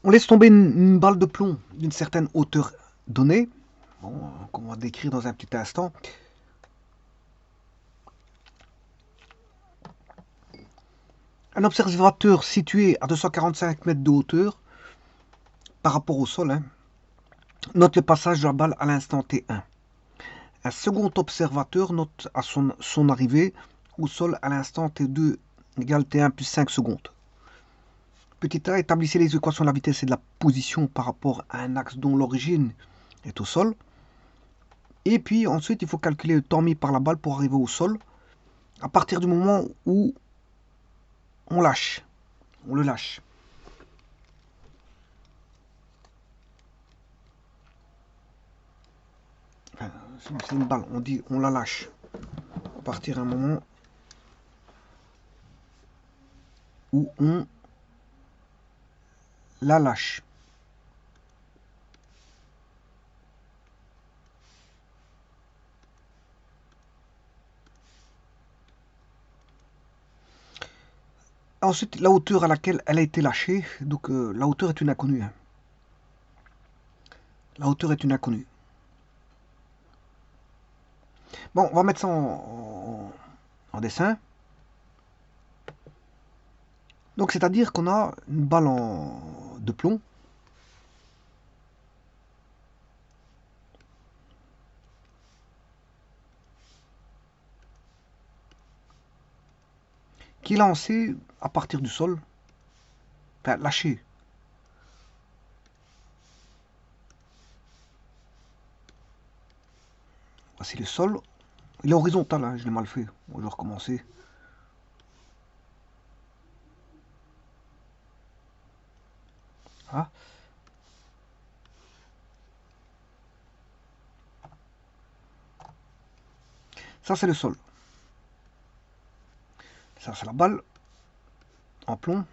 On laisse tomber une balle de plomb d'une certaine hauteur donnée, bon, qu'on va décrire dans un petit instant. Un observateur situé à 245 mètres de hauteur par rapport au sol note le passage de la balle à l'instant T1. Un second observateur note à son arrivée au sol à l'instant T2 égale T1 plus 5 secondes. Petit a, établissez les équations de la vitesse et de la position par rapport à un axe dont l'origine est au sol. Et puis ensuite, il faut calculer le temps mis par la balle pour arriver au sol à partir du moment où on le lâche. Enfin, c'est une balle, on dit on la lâche à partir d'un moment où on la lâche. Ensuite, la hauteur à laquelle elle a été lâchée, donc la hauteur est une inconnue. La hauteur est une inconnue. Bon, on va mettre ça en dessin. Donc, c'est-à-dire qu'on a une balle de plomb qui est lancée à partir du sol, enfin lâchée. Voici le sol. Il est horizontal, hein, je l'ai mal fait. Bon, je vais recommencer. Ah. Ça, c'est le sol. Ça, c'est la balle en plomb.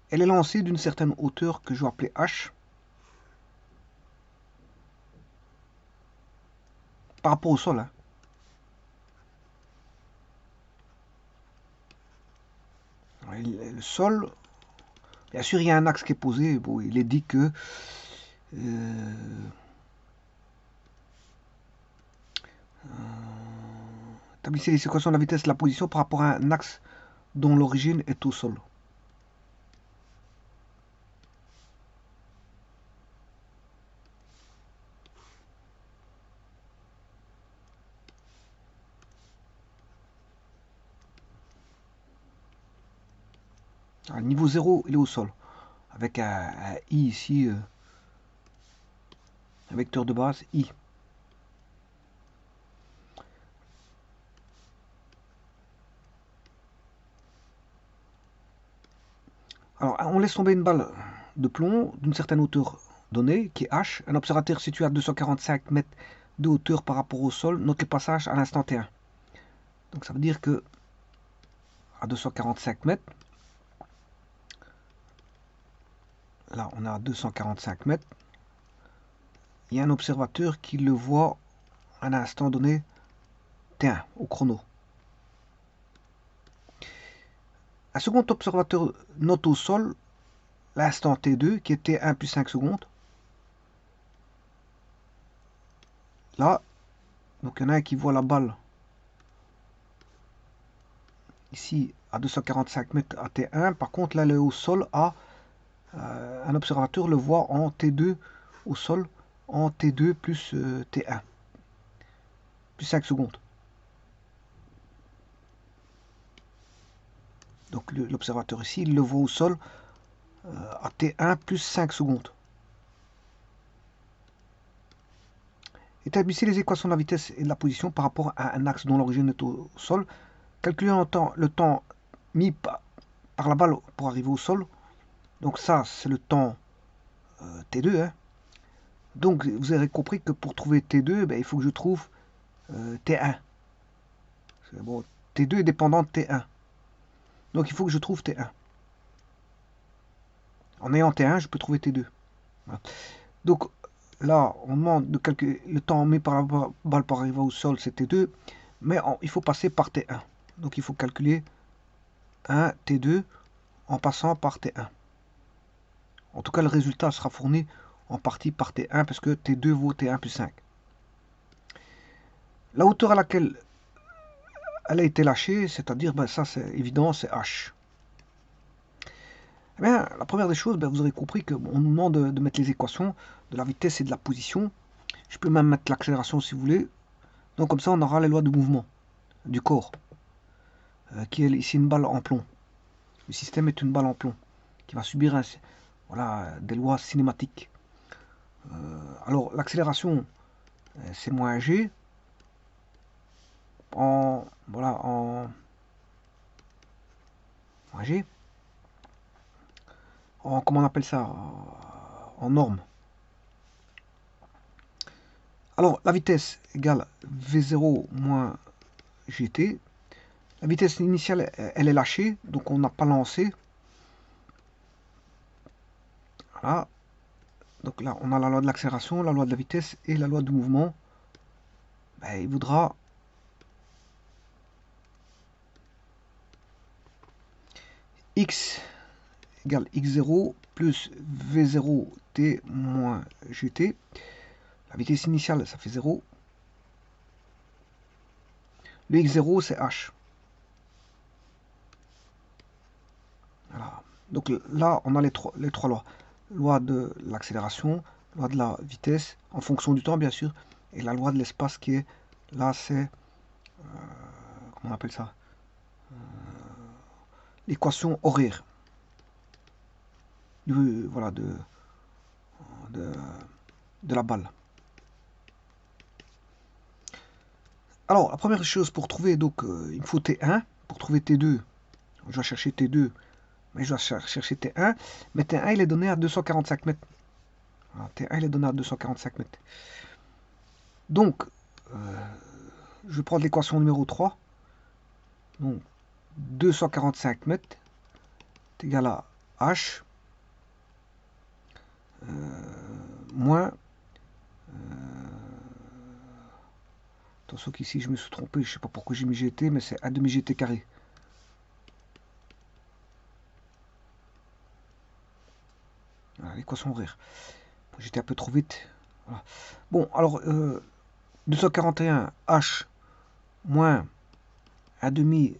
Elle est lancée d'une certaine hauteur que je vais appeler H. Par rapport au sol. Hein. Le sol, bien sûr, il y a un axe qui est posé. Bon, il est dit que établissez les équations de la vitesse et de la position par rapport à un axe dont l'origine est au sol. Alors, niveau 0, il est au sol. Avec un I ici, un vecteur de base, I. Alors, on laisse tomber une balle de plomb d'une certaine hauteur donnée, qui est H. Un observateur situé à 245 mètres de hauteur par rapport au sol note le passage à l'instant T1. Donc ça veut dire que à 245 mètres, là on est à 245 mètres, il y a un observateur qui le voit à un instant donné T1 au chrono. Un second observateur note au sol l'instant T2 qui était 1 plus 5 secondes. Là, donc il y en a un qui voit la balle ici à 245 mètres à T1. Par contre, là, elle est au sol à un observateur le voit en T2 au sol en T2 plus T1 plus 5 secondes. Donc l'observateur ici, il le voit au sol à T1 plus 5 secondes. Établissez les équations de la vitesse et de la position par rapport à un axe dont l'origine est au sol. Calculez le temps mis par la balle pour arriver au sol. Donc ça, c'est le temps T2. Hein. Donc vous avez compris que pour trouver T2, ben, il faut que je trouve T1. Bon, T2 est dépendant de T1. Donc il faut que je trouve T1. En ayant T1, je peux trouver T2. Voilà. Donc là, on demande de calculer le temps mis par la balle pour arriver au sol, c'est T2. Mais il faut passer par T1. Donc il faut calculer un T2 en passant par T1. En tout cas, le résultat sera fourni en partie par T1 parce que T2 vaut T1 plus 5. La hauteur à laquelle elle a été lâchée, c'est-à-dire, ben, ça c'est évident, c'est H. Eh bien, la première des choses, ben, vous aurez compris qu'on nous demande de mettre les équations de la vitesse et de la position. Je peux même mettre l'accélération si vous voulez. Donc comme ça, on aura les lois de mouvement du corps, qui est ici une balle en plomb. Le système est une balle en plomb qui va subir voilà, des lois cinématiques. Alors l'accélération, c'est moins g en voilà en g en comment on appelle ça en norme. Alors la vitesse égale v0 moins gt. La vitesse initiale, elle est lâchée, donc on n'a pas lancé. Voilà. Donc là, on a la loi de l'accélération, la loi de la vitesse et la loi du mouvement. Ben, il voudra x égale x0 plus v0 t moins gt. La vitesse initiale, ça fait 0. Le x0, c'est h. Voilà. Donc là, on a les trois lois. Loi de l'accélération, loi de la vitesse, en fonction du temps, bien sûr, et la loi de l'espace qui est, là, c'est, comment on appelle ça, l'équation horaire. Voilà, de la balle. Alors, la première chose pour trouver, donc, il me faut T1. Pour trouver T2, je vais chercher T2, mais je dois chercher T1. Mais T1, il est donné à 245 mètres. Voilà, T1, il est donné à 245 mètres. Donc, je vais prendre l'équation numéro 3. Donc, 245 mètres est égal à H moins... attention qu'ici, je me suis trompé. Je ne sais pas pourquoi j'ai mis GT, mais c'est 1 demi GT carré. Voilà, l'équation horaire. J'étais un peu trop vite. Voilà. Bon, alors, 241 H moins 1 demi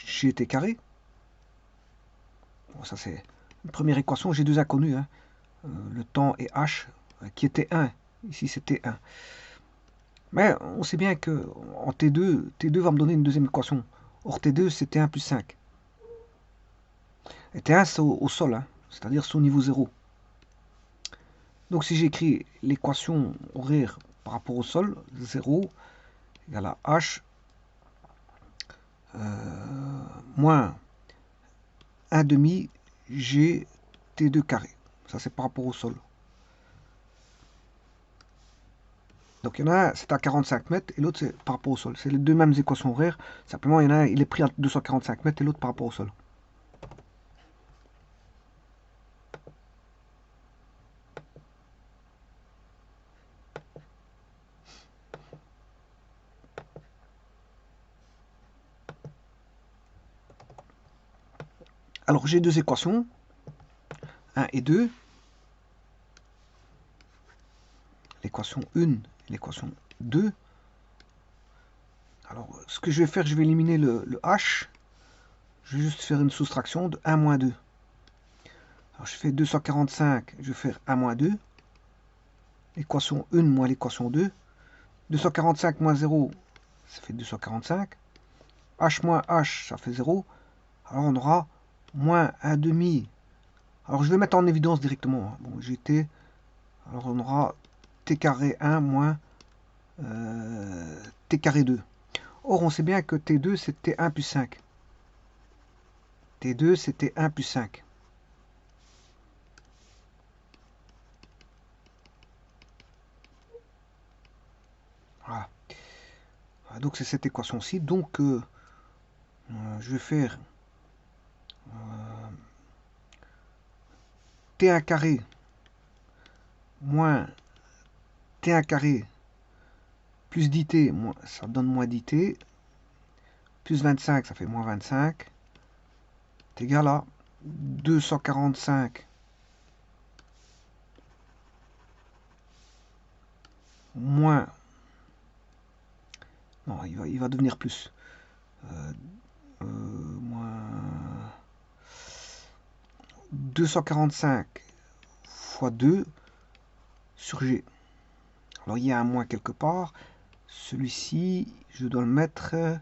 GT carré. Bon, ça c'est une première équation. J'ai deux inconnus. Hein. Le temps et H, qui était 1. Ici, c'était 1. Mais on sait bien que en T2 va me donner une deuxième équation. Or, T2, c'est T1 plus 5. Et T1, c'est au sol, hein, c'est-à-dire c'est au niveau 0. Donc, si j'écris l'équation horaire par rapport au sol, 0 égale à H moins 1 demi G T2 carré. Ça, c'est par rapport au sol. Donc il y en a un, c'est à 45 mètres et l'autre, c'est par rapport au sol. C'est les deux mêmes équations horaires. Simplement, il y en a un, il est pris à 245 mètres et l'autre par rapport au sol. Alors j'ai deux équations, 1 et 2. L'équation 1 et l'équation 2. Alors ce que je vais faire, je vais éliminer le H. Je vais juste faire une soustraction de 1 moins 2. Alors je fais 245, je vais faire 1 moins 2. L'équation 1 moins l'équation 2. 245 moins 0, ça fait 245. H moins H, ça fait 0. Alors on aura moins 1 demi. Alors je vais mettre en évidence directement. Bon, GT. Alors on aura T carré 1 moins T carré 2. Or on sait bien que T2 c'est T1 plus 5. T2 c'est T1 plus 5. Voilà. Donc c'est cette équation-ci. Donc je vais faire T1 carré moins T1 carré plus 10t, ça donne moins 10t, plus 25, ça fait moins 25, est égal à 245 moins... Non, il va devenir plus. Moins 245 fois 2 sur G. Alors il y a un moins quelque part. Celui-ci, je dois le mettre... je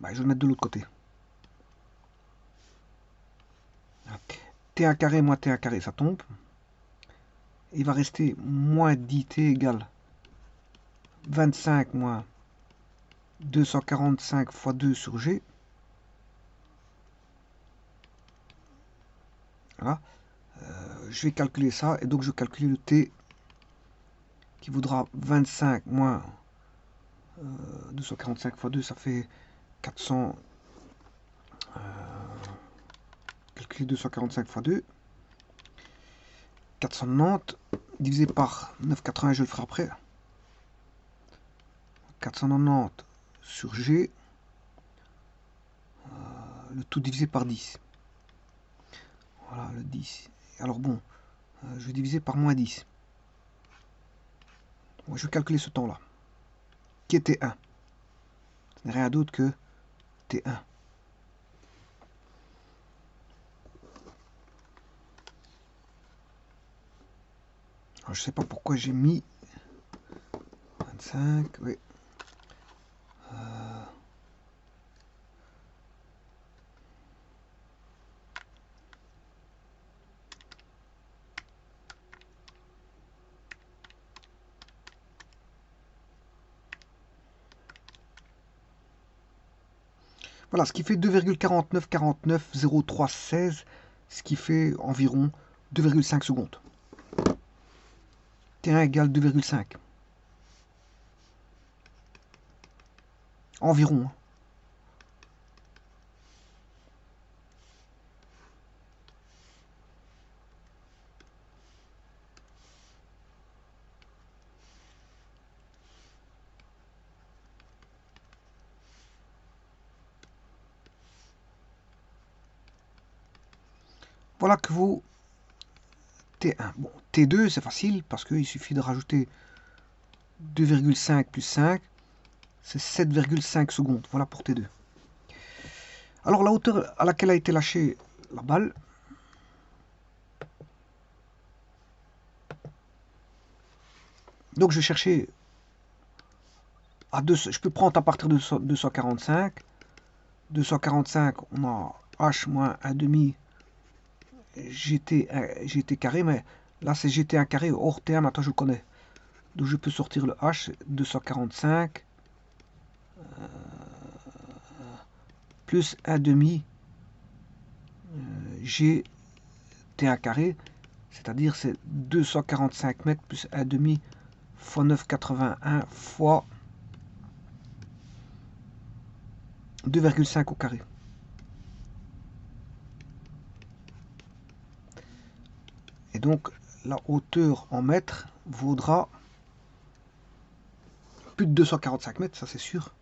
vais le mettre de l'autre côté. T1 carré moins T1 carré, ça tombe. Il va rester moins 10T égale 25 moins 245 fois 2 sur G. Voilà. Je vais calculer ça, et donc je calcule le T qui vaudra 25 moins 245 fois 2, ça fait 400. Calculer 245 fois 2. 490 divisé par 9,80, je le ferai après. 490 sur G. Le tout divisé par 10. Voilà, le 10. Alors bon, je vais diviser par moins 10. Bon, je vais calculer ce temps-là, qui est T1. Ce n'est rien d'autre que T1. Alors, je ne sais pas pourquoi j'ai mis 25, oui. Voilà, ce qui fait 2,49490316, ce qui fait environ 2,5 secondes. T1 égale 2,5. Environ. Voilà que vaut T1. Bon, T2, c'est facile parce qu'il suffit de rajouter 2,5 plus 5, c'est 7,5 secondes. Voilà pour T2. Alors la hauteur à laquelle a été lâchée la balle, donc je vais chercher à 2, je peux prendre à partir de 245. 245, on a H moins 1 demi GT carré, mais là c'est GT1 carré hors T1, maintenant je le connais. Donc je peux sortir le H, 245 plus 1 demi GT1 carré, c'est-à-dire c'est 245 mètres plus 1 demi fois 9,81 fois 2,5 au carré. Et donc la hauteur en mètres vaudra plus de 245 mètres, ça c'est sûr.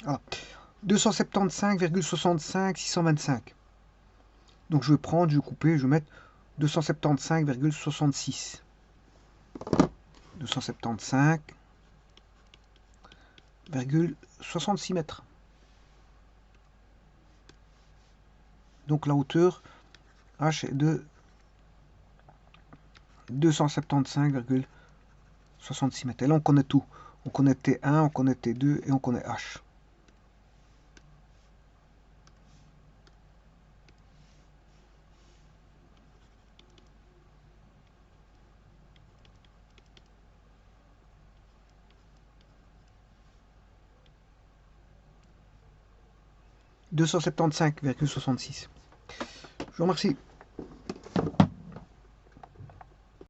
Ah, 275,65 625. Donc je vais prendre, je vais couper, je vais mettre 275,66. 275,66 mètres. Donc la hauteur H est de 275,66 mètres. Et là on connaît tout. On connaît T1, on connaît T2 et on connaît H. « 275,66. Je vous remercie.